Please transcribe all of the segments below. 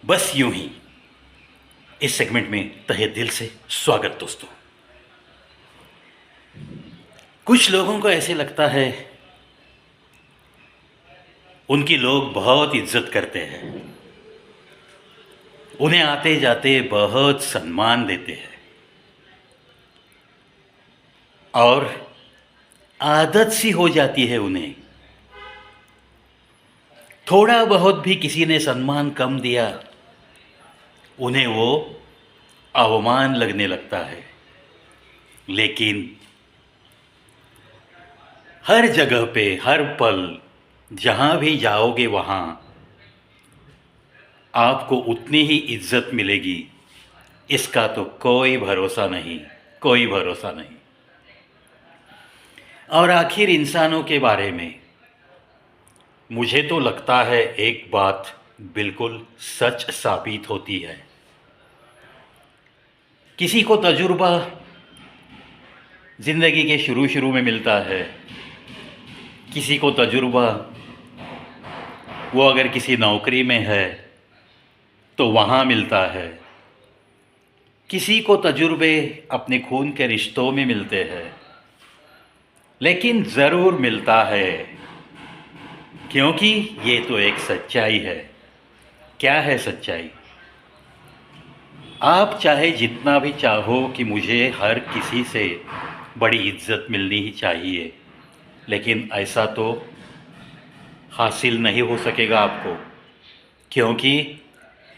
बस यूं ही इस सेगमेंट में तहे दिल से स्वागत दोस्तों। कुछ लोगों को ऐसे लगता है उनकी लोग बहुत इज्जत करते हैं, उन्हें आते जाते बहुत सम्मान देते हैं और आदत सी हो जाती है उन्हें। थोड़ा बहुत भी किसी ने सम्मान कम दिया उन्हें वो अवमान लगने लगता है। लेकिन हर जगह पे हर पल जहाँ भी जाओगे वहाँ आपको उतनी ही इज्जत मिलेगी, इसका तो कोई भरोसा नहीं, कोई भरोसा नहीं। और आखिर इंसानों के बारे में मुझे तो लगता है एक बात बिल्कुल सच साबित होती है। किसी को तजुर्बा ज़िंदगी के शुरू शुरू में मिलता है, किसी को तजुर्बा वो अगर किसी नौकरी में है तो वहाँ मिलता है, किसी को तजुर्बे अपने खून के रिश्तों में मिलते हैं। लेकिन ज़रूर मिलता है, क्योंकि ये तो एक सच्चाई है। क्या है सच्चाई? आप चाहे जितना भी चाहो कि मुझे हर किसी से बड़ी इज्जत मिलनी ही चाहिए, लेकिन ऐसा तो हासिल नहीं हो सकेगा आपको, क्योंकि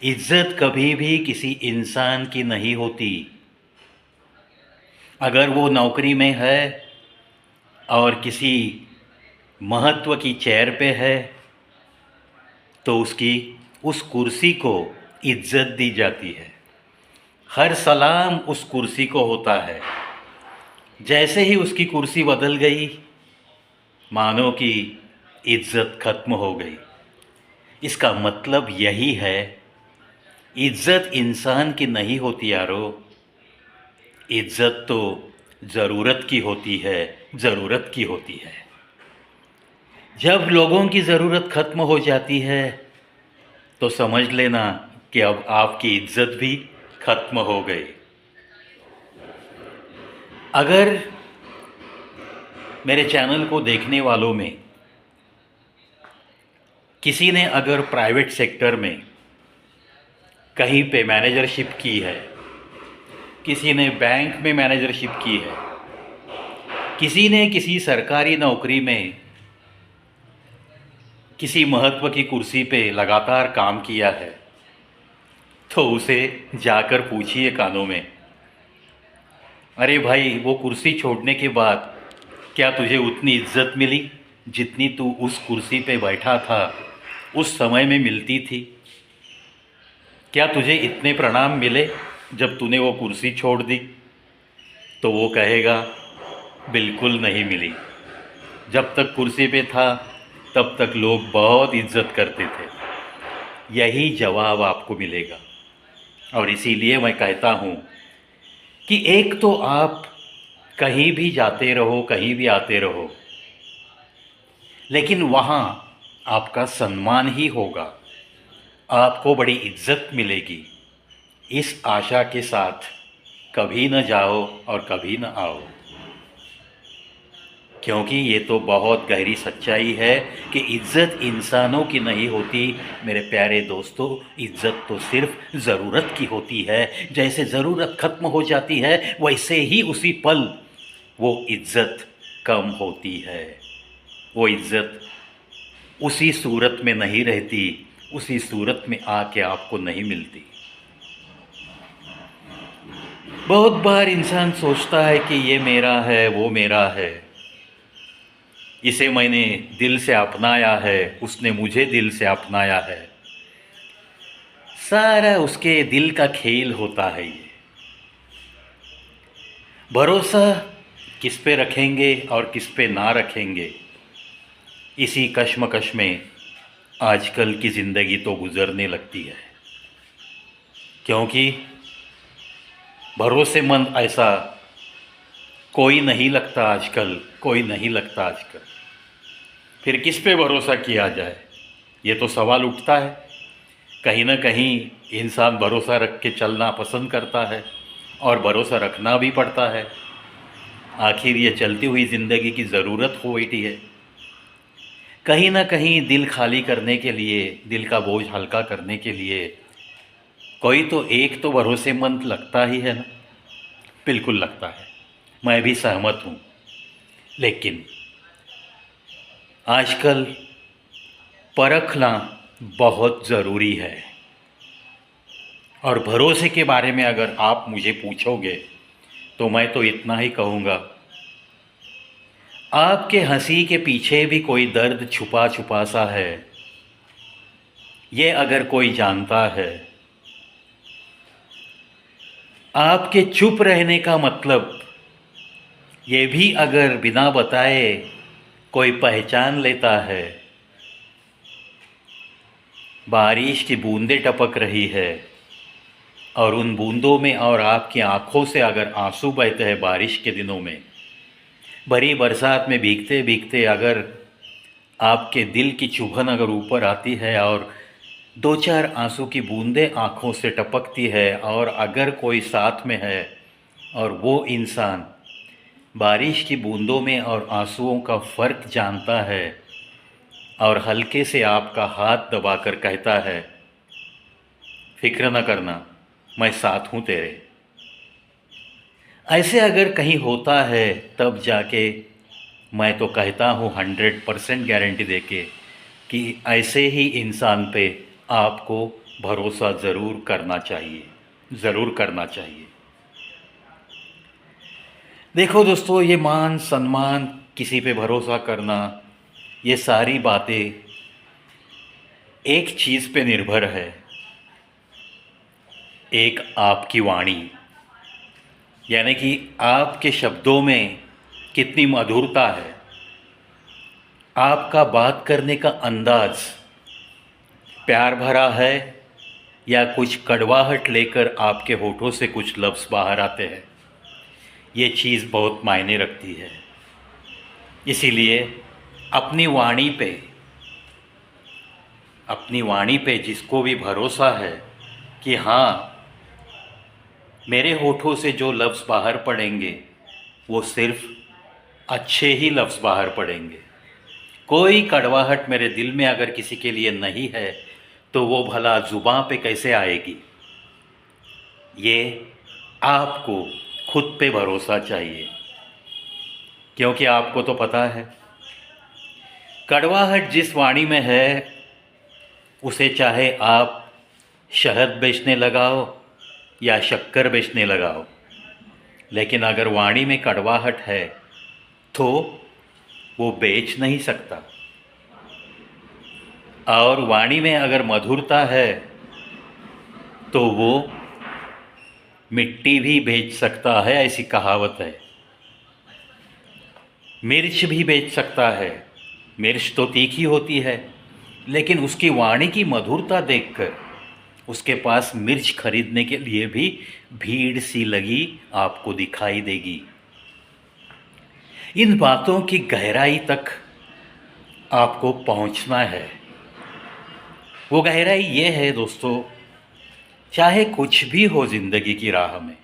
इज्जत कभी भी किसी इंसान की नहीं होती। अगर वो नौकरी में है और किसी महत्व की चेयर पे है तो उसकी उस कुर्सी को इज्जत दी जाती है, हर सलाम उस कुर्सी को होता है। जैसे ही उसकी कुर्सी बदल गई मानो कि इज्जत खत्म हो गई। इसका मतलब यही है, इज्जत इंसान की नहीं होती यारो, इज्जत तो ज़रूरत की होती है, ज़रूरत की होती है। जब लोगों की ज़रूरत खत्म हो जाती है तो समझ लेना कि अब आपकी इज्जत भी खत्म हो गई। अगर मेरे चैनल को देखने वालों में किसी ने अगर प्राइवेट सेक्टर में कहीं पे मैनेजरशिप की है, किसी ने बैंक में मैनेजरशिप की है, किसी ने किसी सरकारी नौकरी में किसी महत्व की कुर्सी पे लगातार काम किया है, तो उसे जाकर पूछिए कानों में, अरे भाई वो कुर्सी छोड़ने के बाद क्या तुझे उतनी इज्जत मिली जितनी तू उस कुर्सी पे बैठा था उस समय में मिलती थी? क्या तुझे इतने प्रणाम मिले जब तूने वो कुर्सी छोड़ दी? तो वो कहेगा बिल्कुल नहीं मिली। जब तक कुर्सी पे था तब तक लोग बहुत इज्जत करते थे। यही जवाब आपको मिलेगा। और इसीलिए मैं कहता हूँ कि एक तो आप कहीं भी जाते रहो, कहीं भी आते रहो, लेकिन वहाँ आपका सम्मान ही होगा, आपको बड़ी इज्जत मिलेगी। इस आशा के साथ कभी न जाओ और कभी न आओ, क्योंकि ये तो बहुत गहरी सच्चाई है कि इज्जत इंसानों की नहीं होती मेरे प्यारे दोस्तों। इज्जत तो सिर्फ ज़रूरत की होती है। जैसे ज़रूरत ख़त्म हो जाती है वैसे ही उसी पल वो इज्जत कम होती है। वो इज्जत उसी सूरत में नहीं रहती, उसी सूरत में आके आपको नहीं मिलती। बहुत बार इंसान सोचता है कि ये मेरा है, वो मेरा है, इसे मैंने दिल से अपनाया है, उसने मुझे दिल से अपनाया है। सारा उसके दिल का खेल होता है। ये भरोसा किस पे रखेंगे और किस पे ना रखेंगे, इसी कश्मकश में आजकल की ज़िंदगी तो गुजरने लगती है। क्योंकि भरोसेमंद ऐसा कोई नहीं लगता आजकल, कोई नहीं लगता आजकल। फिर किस पे भरोसा किया जाए, ये तो सवाल उठता है। कहीं ना कहीं इंसान भरोसा रख के चलना पसंद करता है और भरोसा रखना भी पड़ता है। आखिर ये चलती हुई ज़िंदगी की ज़रूरत हो बैठी है। कहीं ना कहीं दिल खाली करने के लिए, दिल का बोझ हल्का करने के लिए कोई तो एक तो भरोसेमंद लगता ही है ना। बिल्कुल लगता है, मैं भी सहमत हूँ। लेकिन आजकल परखना बहुत ज़रूरी है। और भरोसे के बारे में अगर आप मुझे पूछोगे तो मैं तो इतना ही कहूँगा, आपके हंसी के पीछे भी कोई दर्द छुपा छुपा सा है। ये अगर कोई जानता है, आपके चुप रहने का मतलब ये भी अगर बिना बताए कोई पहचान लेता है, बारिश की बूंदें टपक रही है और उन बूंदों में और आपकी आंखों से अगर आंसू बहते हैं बारिश के दिनों में, भरी बरसात में भीगते भीगते अगर आपके दिल की चुभन अगर ऊपर आती है और दो चार आंसू की बूंदें आँखों से टपकती है, और अगर कोई साथ में है और वो इंसान बारिश की बूंदों में और आंसुओं का फ़र्क जानता है और हल्के से आपका हाथ दबाकर कहता है, फिक्र न करना, मैं साथ हूँ तेरे। ऐसे अगर कहीं होता है तब जाके मैं तो कहता हूँ 100% गारंटी देके कि ऐसे ही इंसान पे आपको भरोसा ज़रूर करना चाहिए, ज़रूर करना चाहिए। देखो दोस्तों, ये मान सम्मान, किसी पे भरोसा करना, ये सारी बातें एक चीज़ पे निर्भर है, एक आपकी वाणी, यानी कि आपके शब्दों में कितनी मधुरता है, आपका बात करने का अंदाज प्यार भरा है या कुछ कड़वाहट लेकर आपके होठों से कुछ लफ्ज़ बाहर आते हैं। ये चीज़ बहुत मायने रखती है। इसीलिए अपनी वाणी पे जिसको भी भरोसा है कि हाँ, मेरे होठों से जो लफ्ज़ बाहर पड़ेंगे वो सिर्फ़ अच्छे ही लफ्ज़ बाहर पड़ेंगे। कोई कड़वाहट मेरे दिल में अगर किसी के लिए नहीं है तो वो भला ज़ुबान पे कैसे आएगी। ये आपको खुद पे भरोसा चाहिए, क्योंकि आपको तो पता है कड़वाहट जिस वाणी में है उसे चाहे आप शहद बेचने लगाओ या शक्कर बेचने लगाओ, लेकिन अगर वाणी में कड़वाहट है तो वो बेच नहीं सकता। और वाणी में अगर मधुरता है तो वो मिट्टी भी बेच सकता है, ऐसी कहावत है। मिर्च भी बेच सकता है, मिर्च तो तीखी होती है, लेकिन उसकी वाणी की मधुरता देखकर उसके पास मिर्च खरीदने के लिए भी भीड़ सी लगी आपको दिखाई देगी। इन बातों की गहराई तक आपको पहुंचना है। वो गहराई ये है दोस्तों, चाहे कुछ भी हो ज़िंदगी की राह में,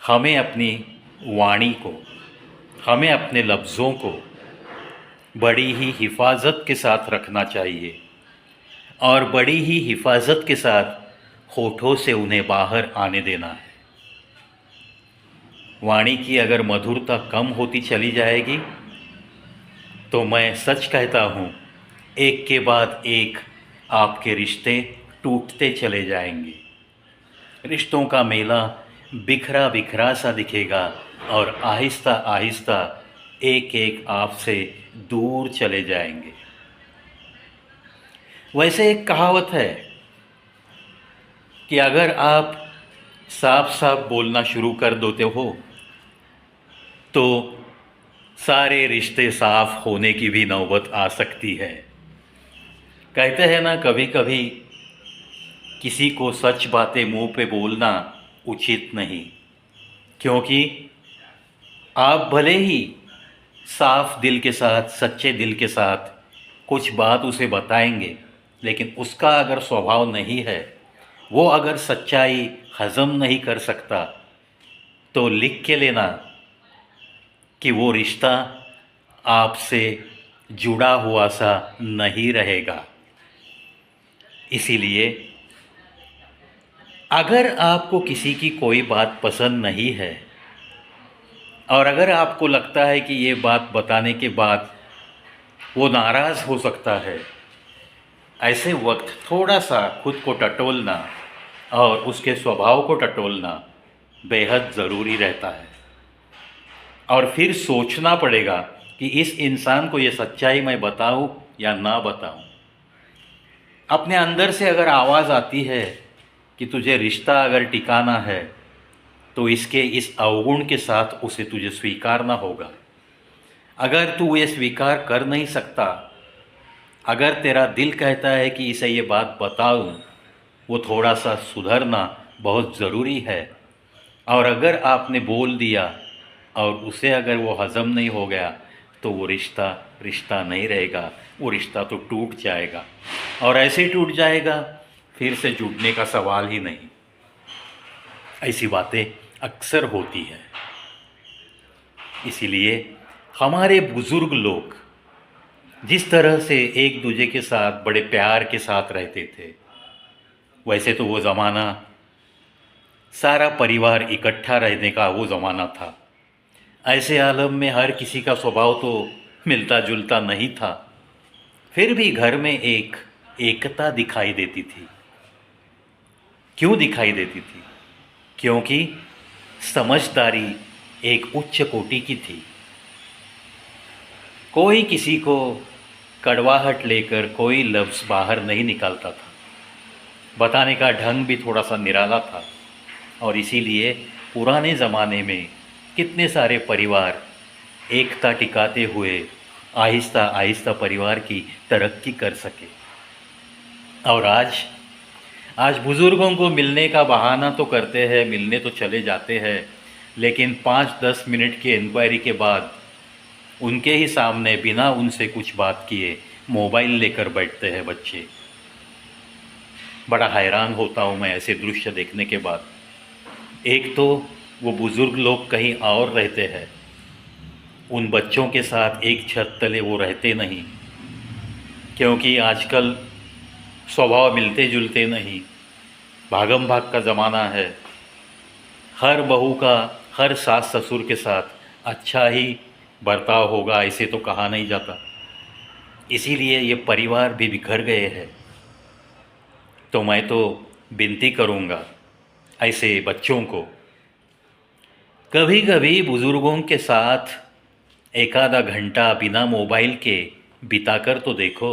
हमें अपनी वाणी को, हमें अपने लफ्ज़ों को बड़ी ही हिफाजत के साथ रखना चाहिए और बड़ी ही हिफाजत के साथ होठों से उन्हें बाहर आने देना है। वाणी की अगर मधुरता कम होती चली जाएगी तो मैं सच कहता हूँ, एक के बाद एक आपके रिश्ते टूटते चले जाएंगे। रिश्तों का मेला बिखरा बिखरा सा दिखेगा और आहिस्ता आहिस्ता एक एक आपसे दूर चले जाएंगे। वैसे एक कहावत है कि अगर आप साफ साफ बोलना शुरू कर देते हो तो सारे रिश्ते साफ होने की भी नौबत आ सकती है। कहते हैं ना, कभी कभी किसी को सच बातें मुंह पे बोलना उचित नहीं, क्योंकि आप भले ही साफ दिल के साथ, सच्चे दिल के साथ कुछ बात उसे बताएंगे, लेकिन उसका अगर स्वभाव नहीं है, वो अगर सच्चाई हजम नहीं कर सकता, तो लिख के लेना कि वो रिश्ता आपसे जुड़ा हुआ सा नहीं रहेगा। इसीलिए अगर आपको किसी की कोई बात पसंद नहीं है और अगर आपको लगता है कि ये बात बताने के बाद वो नाराज़ हो सकता है, ऐसे वक्त थोड़ा सा खुद को टटोलना और उसके स्वभाव को टटोलना बेहद ज़रूरी रहता है। और फिर सोचना पड़ेगा कि इस इंसान को ये सच्चाई मैं बताऊं या ना बताऊं। अपने अंदर से अगर आवाज़ आती है कि तुझे रिश्ता अगर टिकाना है, तो इसके इस अवगुण के साथ उसे तुझे स्वीकारना होगा। अगर तू ये स्वीकार कर नहीं सकता, अगर तेरा दिल कहता है कि इसे ये बात बताऊं, वो थोड़ा सा सुधरना बहुत ज़रूरी है। और अगर आपने बोल दिया और उसे अगर वो हज़म नहीं हो गया, तो वो रिश्ता रिश्ता नहीं रहेगा, वो रिश्ता तो टूट जाएगा। और ऐसे टूट जाएगा, फिर से जुड़ने का सवाल ही नहीं। ऐसी बातें अक्सर होती हैं। इसीलिए हमारे बुज़ुर्ग लोग जिस तरह से एक दूसरे के साथ बड़े प्यार के साथ रहते थे, वैसे तो वो ज़माना सारा परिवार इकट्ठा रहने का वो ज़माना था। ऐसे आलम में हर किसी का स्वभाव तो मिलता जुलता नहीं था, फिर भी घर में एक एकता दिखाई देती थी। क्यों दिखाई देती थी? क्योंकि समझदारी एक उच्च कोटि की थी। कोई किसी को कड़वाहट लेकर कोई लफ्ज़ बाहर नहीं निकालता था। बताने का ढंग भी थोड़ा सा निराला था। और इसीलिए पुराने ज़माने में कितने सारे परिवार एकता टिकाते हुए आहिस्ता आहिस्ता परिवार की तरक्की कर सके। और आज बुज़ुर्गों को मिलने का बहाना तो करते हैं, मिलने तो चले जाते हैं, लेकिन 5-10 मिनट की इंक्वायरी के बाद उनके ही सामने बिना उनसे कुछ बात किए मोबाइल लेकर बैठते हैं बच्चे। बड़ा हैरान होता हूँ मैं ऐसे दृश्य देखने के बाद। एक तो वो बुज़ुर्ग लोग कहीं और रहते हैं, उन बच्चों के साथ एक छत तले वो रहते नहीं, क्योंकि आजकल स्वभाव मिलते जुलते नहीं, भागम भाग का ज़माना है। हर बहू का हर सास ससुर के साथ अच्छा ही बर्ताव होगा ऐसे तो कहा नहीं जाता। इसीलिए ये परिवार भी बिखर गए हैं। तो मैं तो विनती करूँगा ऐसे बच्चों को, कभी कभी बुज़ुर्गों के साथ एक आधा घंटा बिना मोबाइल के बिताकर तो देखो।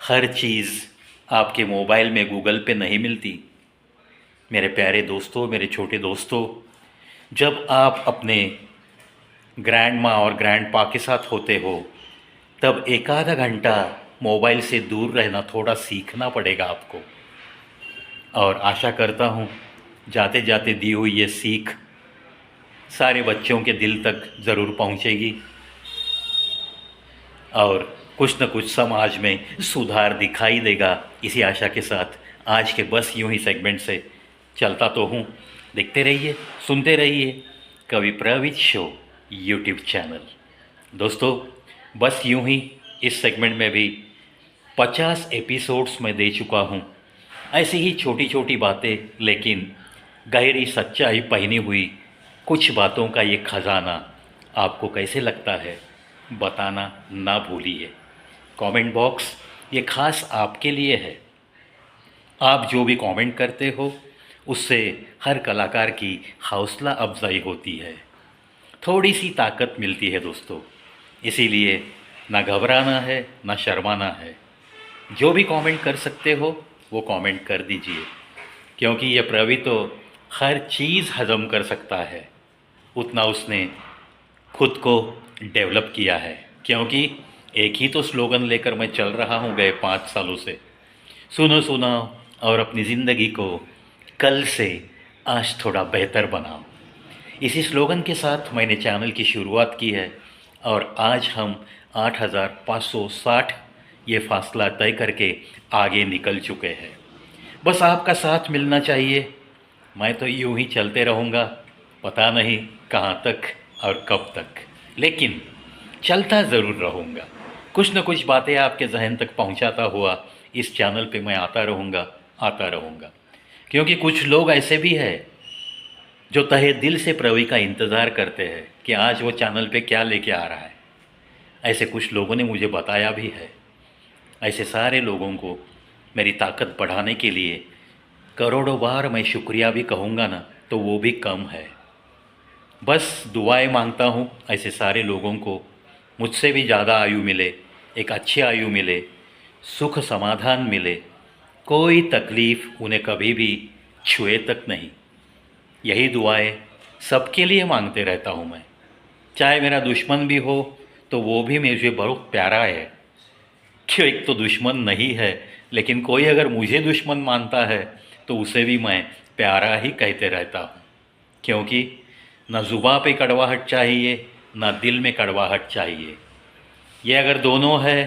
हर चीज़ आपके मोबाइल में गूगल पे नहीं मिलती। मेरे प्यारे दोस्तों, मेरे छोटे दोस्तों, जब आप अपने ग्रैंड माँ और ग्रैंड पा के साथ होते हो, तब एक आधा घंटा मोबाइल से दूर रहना थोड़ा सीखना पड़ेगा आपको। और आशा करता हूँ जाते जाते दी हुई ये सीख सारे बच्चों के दिल तक ज़रूर पहुँचेगी और कुछ न कुछ समाज में सुधार दिखाई देगा। इसी आशा के साथ आज के बस यूं ही सेगमेंट से चलता तो हूँ। देखते रहिए, सुनते रहिए कवि प्रवित शो यूट्यूब चैनल। दोस्तों, बस यूं ही इस सेगमेंट में भी 50 एपिसोड्स में दे चुका हूँ। ऐसी ही छोटी छोटी बातें, लेकिन गहरी सच्चाई पहनी हुई कुछ बातों का ये खजाना आपको कैसे लगता है, बताना ना भूलिए। कमेंट बॉक्स ये खास आपके लिए है। आप जो भी कमेंट करते हो उससे हर कलाकार की हौसला अफजाई होती है, थोड़ी सी ताकत मिलती है दोस्तों। इसीलिए ना घबराना है ना शर्माना है। जो भी कमेंट कर सकते हो वो कमेंट कर दीजिए, क्योंकि ये प्रवि तो हर चीज़ हजम कर सकता है, उतना उसने खुद को डेवलप किया है। क्योंकि एक ही तो स्लोगन लेकर मैं चल रहा हूँ गए 5 सालों से, सुनो सुनाओ और अपनी ज़िंदगी को कल से आज थोड़ा बेहतर बनाओ। इसी स्लोगन के साथ मैंने चैनल की शुरुआत की है और आज हम 8,560 ये फासला तय करके आगे निकल चुके हैं। बस आपका साथ मिलना चाहिए। मैं तो यूं ही चलते रहूँगा, पता नहीं कहाँ तक और कब तक, लेकिन चलता ज़रूर रहूँगा। कुछ न कुछ बातें आपके जहन तक पहुँचाता हुआ इस चैनल पे मैं आता रहूँगा। क्योंकि कुछ लोग ऐसे भी हैं जो तहे दिल से प्रवी का इंतज़ार करते हैं कि आज वो चैनल पे क्या लेके आ रहा है। ऐसे कुछ लोगों ने मुझे बताया भी है। ऐसे सारे लोगों को मेरी ताकत बढ़ाने के लिए करोड़ों बार मैं शुक्रिया भी कहूँगा ना तो वो भी कम है। बस दुआएं मांगता हूँ ऐसे सारे लोगों को मुझसे भी ज़्यादा आयु मिले, एक अच्छी आयु मिले, सुख समाधान मिले, कोई तकलीफ़ उन्हें कभी भी छुए तक नहीं। यही दुआएं सबके लिए मांगते रहता हूँ मैं। चाहे मेरा दुश्मन भी हो तो वो भी मुझे बहुत प्यारा है। क्यों, एक तो दुश्मन नहीं है, लेकिन कोई अगर मुझे दुश्मन मानता है तो उसे भी मैं प्यारा ही कहते रहता हूँ। क्योंकि ना ज़ुबां पे कड़वाहट चाहिए, ना दिल में कड़वाहट चाहिए। ये अगर दोनों है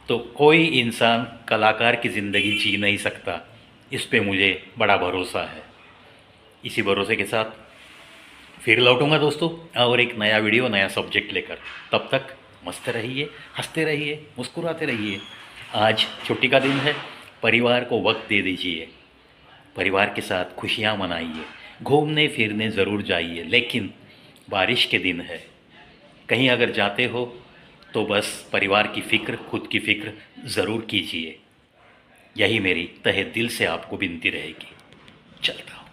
तो कोई इंसान कलाकार की ज़िंदगी जी नहीं सकता। इस पे मुझे बड़ा भरोसा है। इसी भरोसे के साथ फिर लौटूंगा दोस्तों, और एक नया वीडियो, नया सब्जेक्ट लेकर। तब तक मस्त रहिए, हंसते रहिए, मुस्कुराते रहिए। आज छुट्टी का दिन है, परिवार को वक्त दे दीजिए, परिवार के साथ खुशियाँ मनाइए, घूमने फिरने ज़रूर जाइए। लेकिन बारिश के दिन है, कहीं अगर जाते हो तो बस परिवार की फ़िक्र, खुद की फ़िक्र ज़रूर कीजिए। यही मेरी तहे दिल से आपको विनती रहेगी। चलता हूँ।